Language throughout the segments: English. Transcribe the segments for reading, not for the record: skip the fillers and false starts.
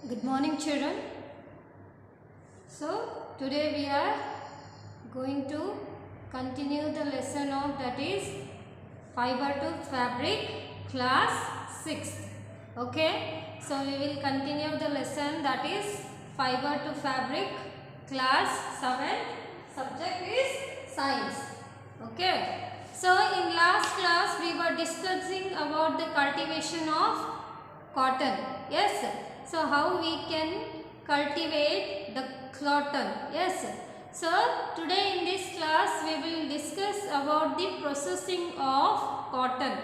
Good morning, children. So today we are going to continue the lesson of that is fiber to fabric class 6th. Okay, so we will continue the lesson that is fiber to fabric class 7th. Subject is science. Okay, so in last class we were discussing about the cultivation of cotton. Yes, so how we can cultivate the cotton. Yes, so today in this class we will discuss about the processing of cotton.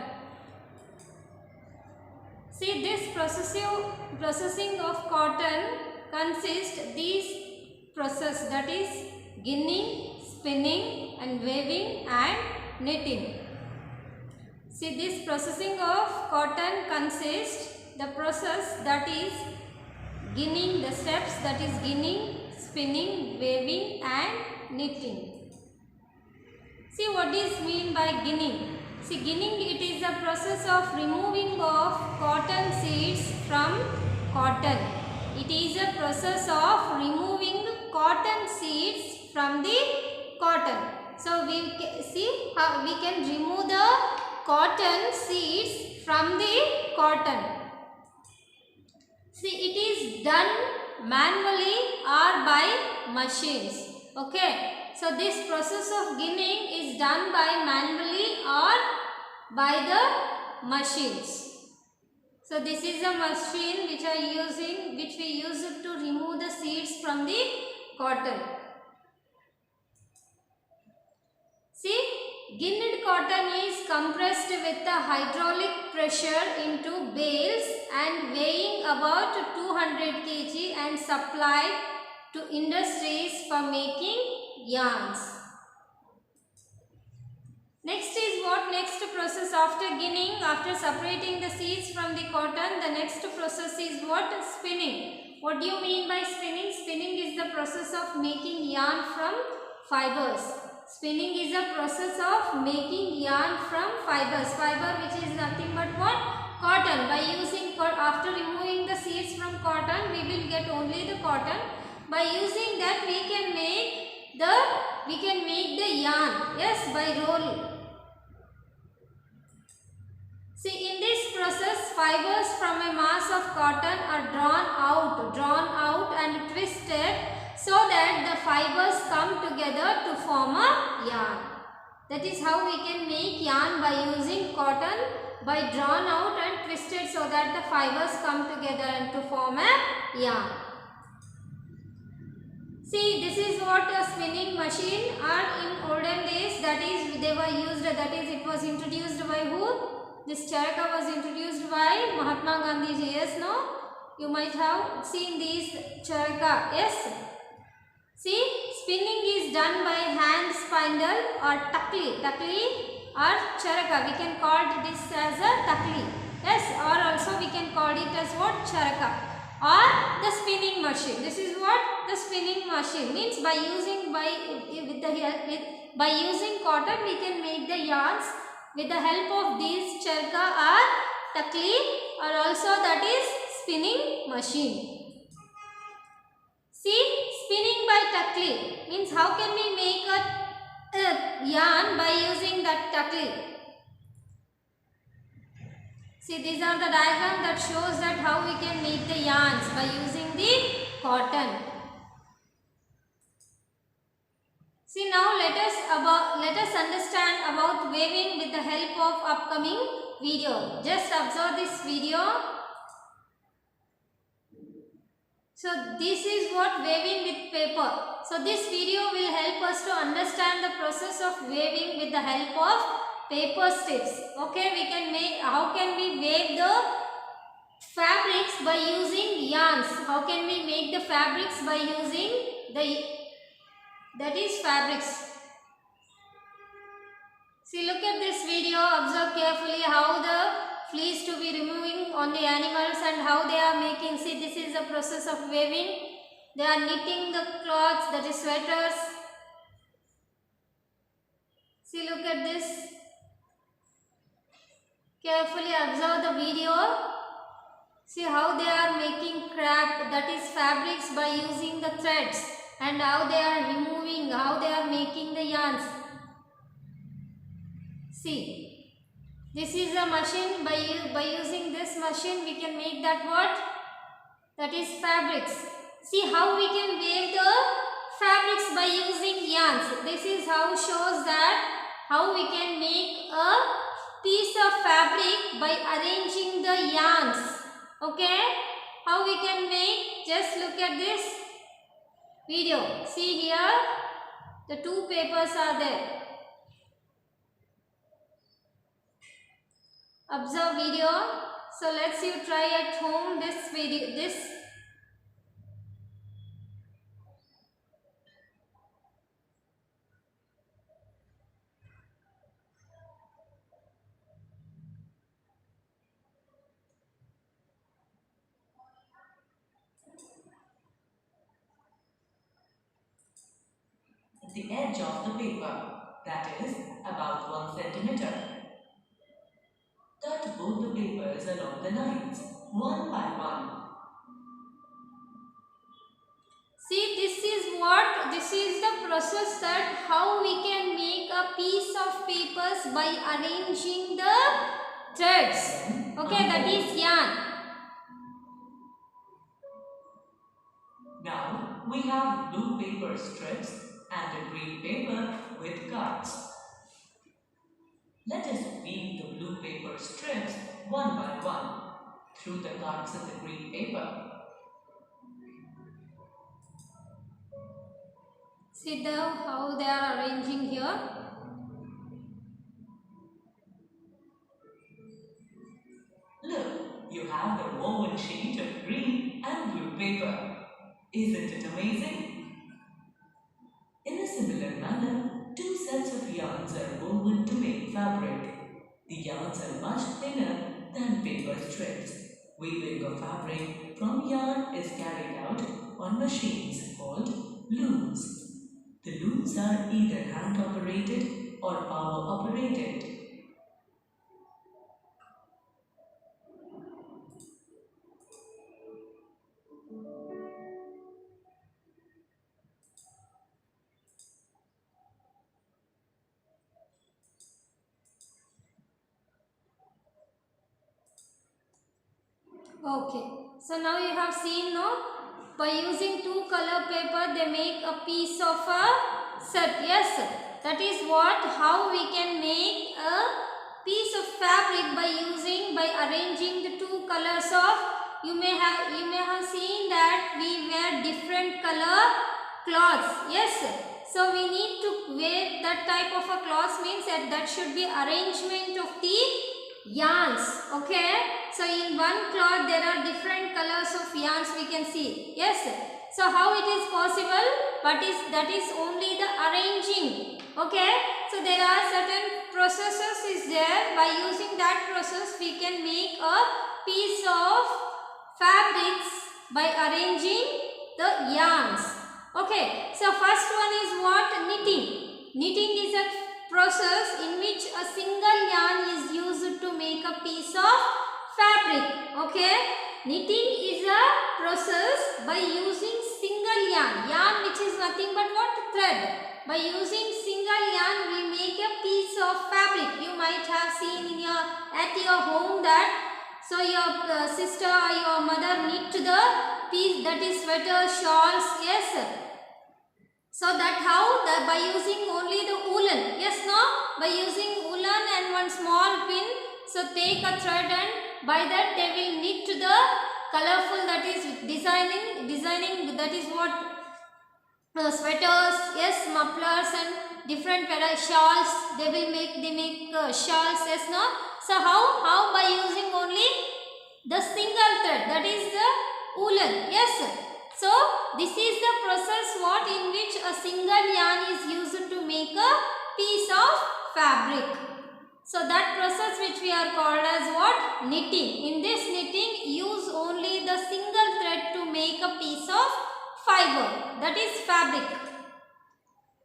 See, this processing of cotton consists these process, that is ginning, spinning and weaving and knitting. See, this processing of cotton consists the process that is ginning, the steps that is ginning, spinning, weaving and knitting. See, what is mean by ginning? See, ginning, it is a process of removing of cotton seeds from cotton. It is a process of removing cotton seeds from the cotton. So, we see how we can remove the cotton seeds from the cotton. See, it is done manually or by machines. Okay. So, this process of ginning is done by manually or by the machines. So, this is a machine which we use it to remove the seeds from the cotton. See, ginned cotton is compressed with a hydraulic pressure into bales and weighing about 200 kg and supplied to industries for making yarns. Next is what? Next process after ginning, after separating the seeds from the cotton, the next process is what? Spinning. What do you mean by spinning? Spinning is the process of making yarn from fibers. Spinning is a process of making yarn from fibers. Fiber which is nothing but what? Cotton. By using, after removing the seeds from cotton, we will get only the cotton. By using that we can make the yarn. Yes, by roll. See, in this process, fibers from a mass of cotton are drawn out and twisted so that the fibers come together to form a yarn. That is how we can make yarn by using cotton, by drawn out and twisted so that the fibers come together and to form a yarn. See, this is what a spinning machine are in olden days, that is they were used, that is it was introduced by who? This charaka was introduced by Mahatma Gandhi ji. Yes, no? You might have seen these charaka. Yes. See, spinning is done by hand spindle or takli. Takli or charaka. We can call this as a takli. Yes, or also we can call it as what? Charaka. Or the spinning machine. This is what? The spinning machine means by using cotton we can make the yarns with the help of these charka or takli, or also that is spinning machine. See, spinning by takli means how can we make a yarn by using that takli. See, these are the diagram that shows that how we can make the yarns by using the cotton. See, now let us understand about weaving with the help of upcoming video. Just observe this video. So, this is what weaving with paper. So, this video will help us to understand the process of weaving with the help of paper strips. Okay, we can make, how can we weave the fabrics by using yarns? How can we make the fabrics by using that is fabrics. See, look at this video, observe carefully how the fleece to be removing on the animals and how they are making. See, this is the process of weaving. They are knitting the cloths, that is sweaters. See, look at this. Carefully observe the video. See how they are making craft, that is fabrics, by using the threads, and how they are removing, how they are making the yarns. See, this is a machine. By using this machine we can make that what? That is fabrics. See how we can weave the fabrics by using yarns. This is how shows that how we can make a piece of fabric by arranging the yarns. Okay, how we can make? Just look at this video. See here, the two papers are there. Observe video. So let's you try at home this video. The edge of the paper, that is about 1 centimeter. Cut both the papers along the lines, one by one. See, this is the process that how we can make a piece of papers by arranging the threads. Okay, that is yarn. Now we have blue paper strips and a green paper with cuts. Let us weave the blue paper strips one by one through the cuts in the green paper. See how they are arranging here. Look, you have the woven sheet of green and blue paper. Isn't it amazing? In a similar manner, two sets of yarns are woven to make fabric. The yarns are much thinner than paper strips. Weaving of fabric from yarn is carried out on machines called looms. The looms are either hand-operated or power-operated. Okay, so now you have seen, no? By using two color paper they make a piece of a set. Yes, that is what, how we can make a piece of fabric by arranging the two colors of, you may have seen that we wear different color cloths. Yes, so we need to wear that type of a cloth, means that should be arrangement of the yarns. Okay, so in one cloth there are different colors of yarns we can see. Yes, so how it is possible? But that is only the arranging. Okay, so there are certain processes is there. By using that process we can make a piece of fabrics by arranging the yarns. Okay, so first one is what? Knitting. Knitting is a process in which a single yarn is used to make a piece of fabric. Okay, knitting is a process by using single yarn which is nothing but what? Thread. By using single yarn we make a piece of fabric. You might have seen at your home that, so your sister or your mother knit the piece, that is sweater, shawls. Yes, so that how, that by using only the woolen. Yes, no, by using woolen and one small pin. So take a thread and by that they will knit to the colorful, that is designing, that is what, sweaters, yes, mufflers and different shawls. They make shawls. Yes, no. So how by using only the single thread, that is the woolen. Yes. So this is the process what, in which a single yarn is used to make a piece of fabric. So that process which we are called as what? Knitting. In this knitting use only the single thread to make a piece of fiber, that is fabric.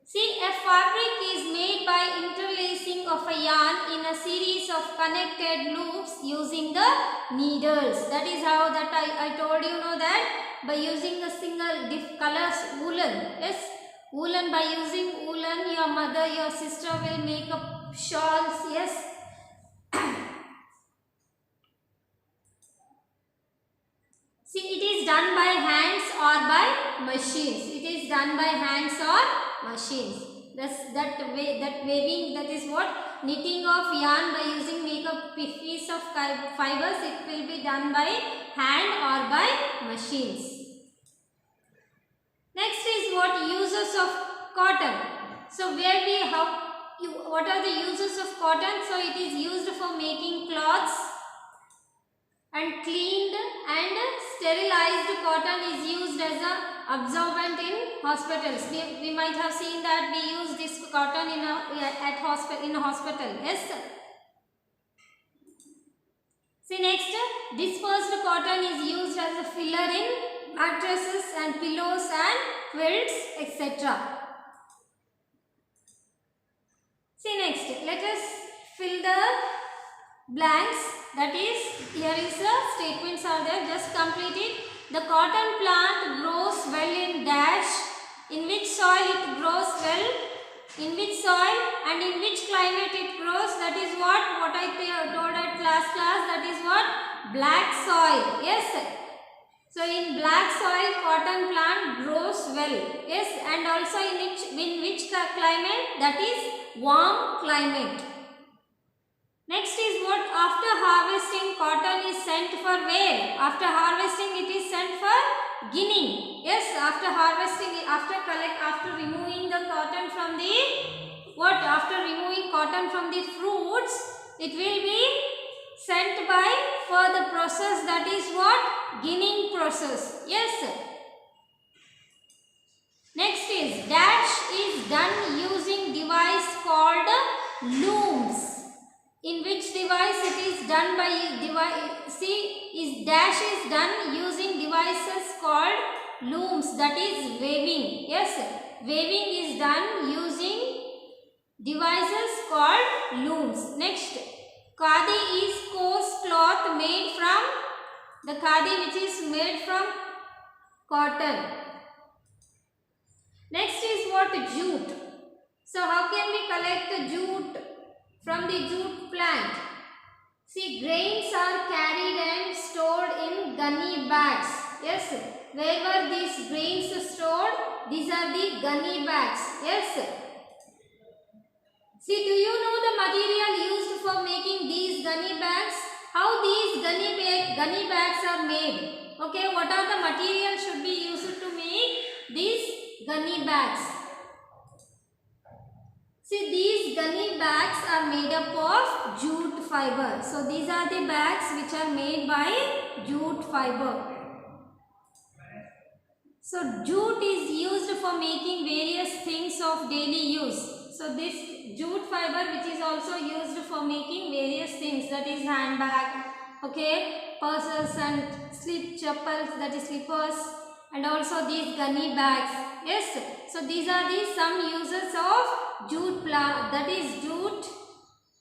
See, a fabric is made by interlacing of a yarn in a series of connected loops using the needles. That is how that I told you know that by using a single colors woolen. Yes, woolen, by using woolen your mother, your sister will make up shawls. Yes. See, it is done by hands or by machines. It is done by hands or machines. That weaving, that is what, knitting of yarn by using makeup piece of fibers, it will be done by hand or by machines. Next is what, uses of cotton. So where we have, what are the uses of cotton? So it is used for making cloths, and cleaned and sterilized cotton is used as a absorbent in hospitals. We might have seen that we use this cotton in a hospital. Yes. See, next, dispersed cotton is used as a filler in mattresses and pillows and quilts, etc. See, next, let us fill the blanks. That is, here is the statements are there, just complete it. The cotton plant grows well in dash. In which soil it grows well? In which soil and in which climate it grows? That is what I told at class, that is what? Black soil. Yes. So in black soil cotton plant grows well. Yes, and also in which climate? That is warm climate. Next is what, after harvesting cotton is sent for where? After harvesting it is sent for ginning. Yes, after harvesting, after removing the cotton from the what? After removing cotton from the fruits, it will be sent by for the process, that is what? Ginning process. Yes. Next is dash is done using device called looms. In which device it is done by dash is done using devices called looms, that is weaving. Yes, weaving is done using devices called looms. Next, khadi is coarse cloth made from the khadi, which is made from cotton. Next is what? Jute. So how can we collect the jute from the jute plant? See, grains are carried and stored in gunny bags. Yes, where were these grains stored? These are the gunny bags. Yes. See, do you know the material used for making these gunny bags? How these gunny bags are made? Okay, what are the materials should be used to make these gunny bags? See, these gunny bags are made up of jute fiber. So, these are the bags which are made by jute fiber. So, jute is used for making various things of daily use. So, this jute fiber which is also used for making various things, that is handbag, okay, purses and slip chappals, that is slippers, and also these gunny bags. Yes, so these are the some uses of jute plant, that is jute.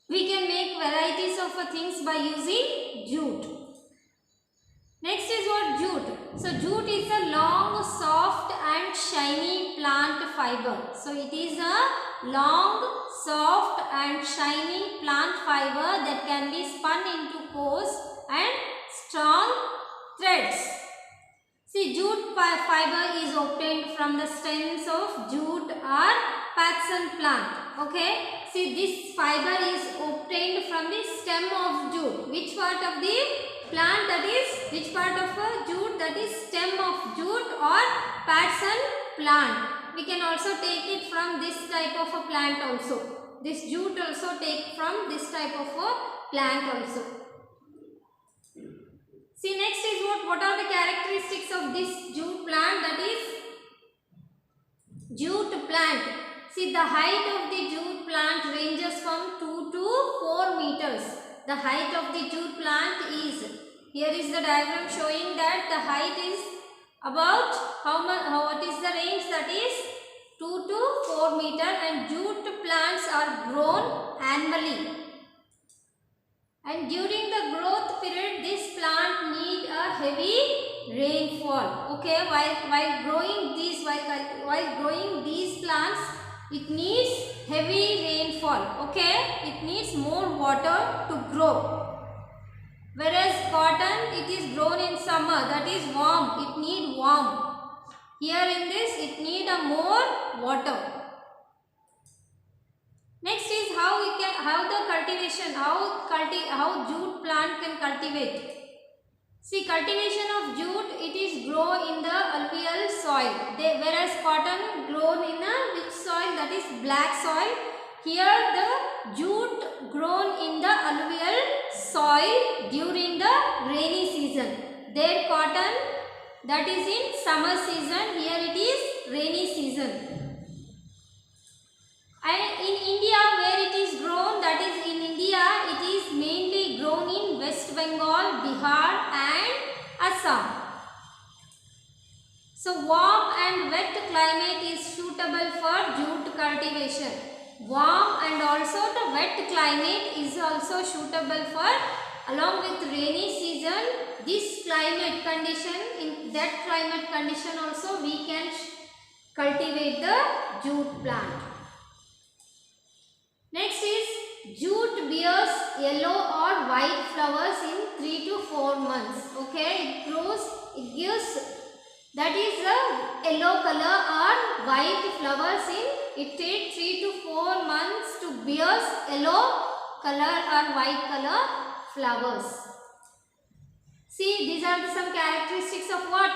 We can make varieties of things by using jute. Next is what? Jute. So jute is a long, soft and shiny plant fiber. So it is a long, soft and shiny plant fiber that can be spun into coarse and strong threads. See, jute fiber is obtained from the stems of jute or Paxson plant. Okay. See, this fiber is obtained from the stem of jute. Which part of the plant? That is, which part of a jute? That is stem of jute or Paxson plant. We can also take it from this type of a plant also. This jute also take from this type of a plant also. See, next is what? What are the characteristics of this jute plant? That is jute plant. See, the height of the jute plant ranges from 2 to 4 meters. The height of the jute plant is, here is the diagram showing that the height is about, what is the range? That is 2 2 to 4 meter, and jute plants are grown annually. And during the growth period, this plant need a heavy rainfall. Okay, while growing these plants, it needs heavy rainfall. Okay, it needs more water to grow. Whereas cotton, it is grown in summer, that is warm. It need warm. Here in this, it need a more water. Next is how jute plant can cultivate. See, cultivation of jute, it is grown in the alluvial soil. Whereas cotton grown in a which soil? That is black soil. Here the jute grown in the alluvial soil during the rainy season. There cotton, that is in summer season. Here it is rainy season. And in India, where it is grown, that is in India, it is mainly grown in West Bengal, Bihar and Assam. So warm and wet climate is suitable for jute cultivation. Warm and also the wet climate is also suitable for, along with rainy season, this climate condition, in that climate condition also we can cultivate the jute plant. Next is jute bears yellow or white flowers in 3 to 4 months. Okay, it gives, that is a yellow color or white flowers in, it takes 3 to 4 months to bear yellow color or white color flowers. See, these are some characteristics of what?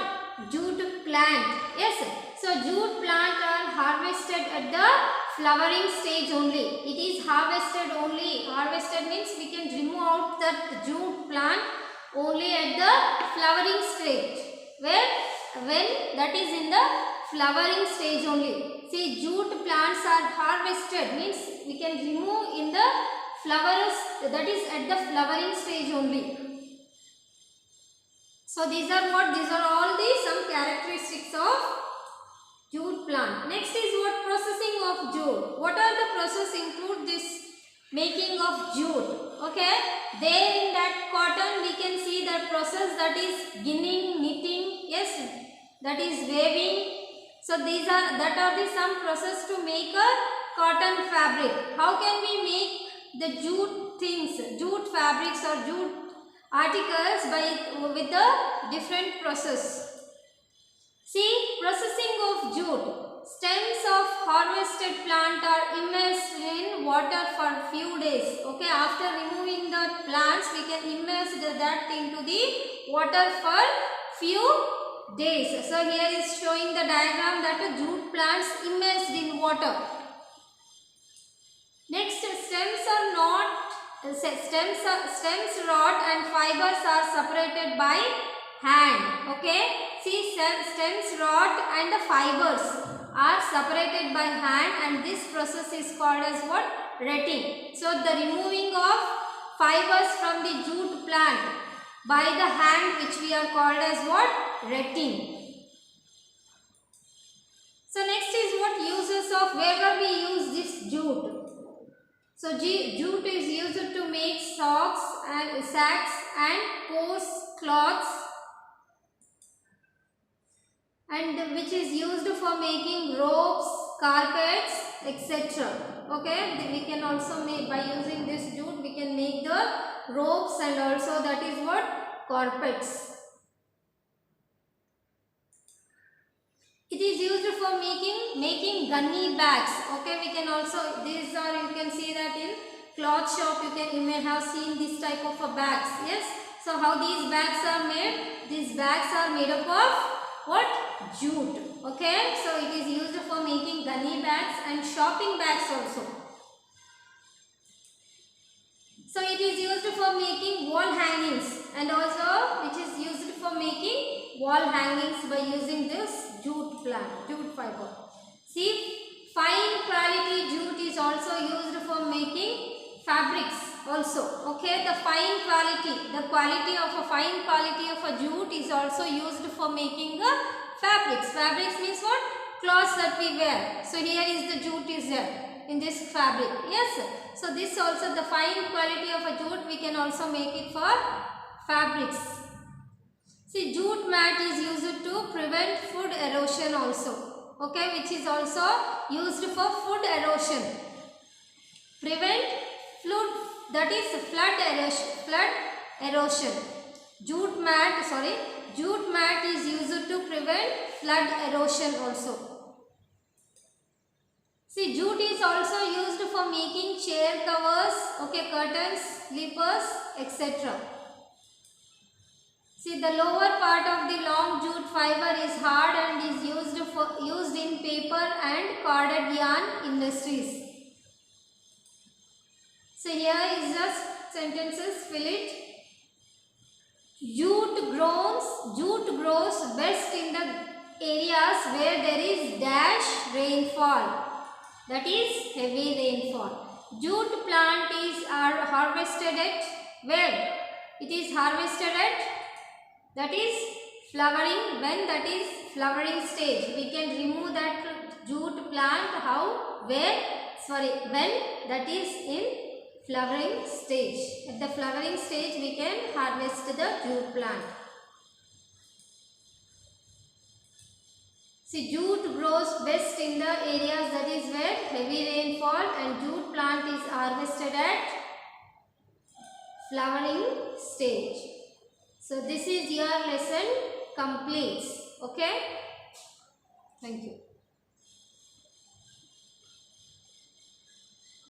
Jute plant. Yes, so jute plant are harvested at the flowering stage only. It is harvested only. Harvested means we can remove out that jute plant only at the flowering stage. When that is in the flowering stage only. See, jute plants are harvested means we can remove in the flowers, that is at the flowering stage only. So these are what? These are all the some characteristics of jute plant. Next is what? Processing of jute. What are the process include this making of jute? Okay, there in that cotton we can see the process, that is ginning, knitting, yes, that is weaving. So these are the some process to make a cotton fabric. How can we make the jute things, jute fabrics or jute articles with the different process? See, processing of jute. Stems of harvested plant are immersed in water for few days. Okay, after removing the plants, we can immerse that into the water for few days. So here is showing the diagram that the jute plants immersed in water. Next, stems rod and fibers are separated by hand. Okay, see, stems rod and the fibers are separated by hand, and this process is called as what? Retting. So the removing of fibers from the jute plant by the hand, which we are called as what? Retting. So next is what? Uses of, wherever we use this jute. So jute is used to make socks and sacks and coarse cloths, and which is used for making ropes, carpets, etc. Okay, we can also make, by using this jute we can make the ropes and also that is what? Carpets. It is used for making gunny bags. Okay, we can also, these are, you can see that in cloth shop you may have seen this type of a bags. Yes, so how these bags are made? These bags are made up of what? Jute. Okay, so it is used for making gunny bags and shopping bags also. So it is used for making wall hangings, and also which is used for making wall hangings by using this jute plant, jute fiber. See, fine quality jute is also used for making fabrics also. Okay, the fine quality, the quality of a fine quality of a jute is also used for making fabrics. Fabrics means what? clothes that we wear. So here is the jute is there in this fabric. Yes. So this also the fine quality of a jute we can also make it for fabrics. See, jute mat is used to prevent food erosion also. Okay, which is also used for food erosion. Prevent flood, that is flood erosion. Jute mat is used to prevent flood erosion also. See, jute is also used for making chair covers, okay, curtains, slippers, etc. See, the lower part of the long jute fiber is hard and is used in paper and corded yarn industries. So here is just sentences, fill it. Jute grows best in the areas where there is dash rainfall, that is heavy rainfall. Jute plant are harvested at where? It is harvested at, that is flowering, when that is flowering stage. We can remove that jute plant how? Where? When that is in flowering stage. At the flowering stage we can harvest the jute plant. See, jute grows best in the areas that is where heavy rainfall, and jute plant is harvested at flowering stage. So this is your lesson completes. Okay. Thank you.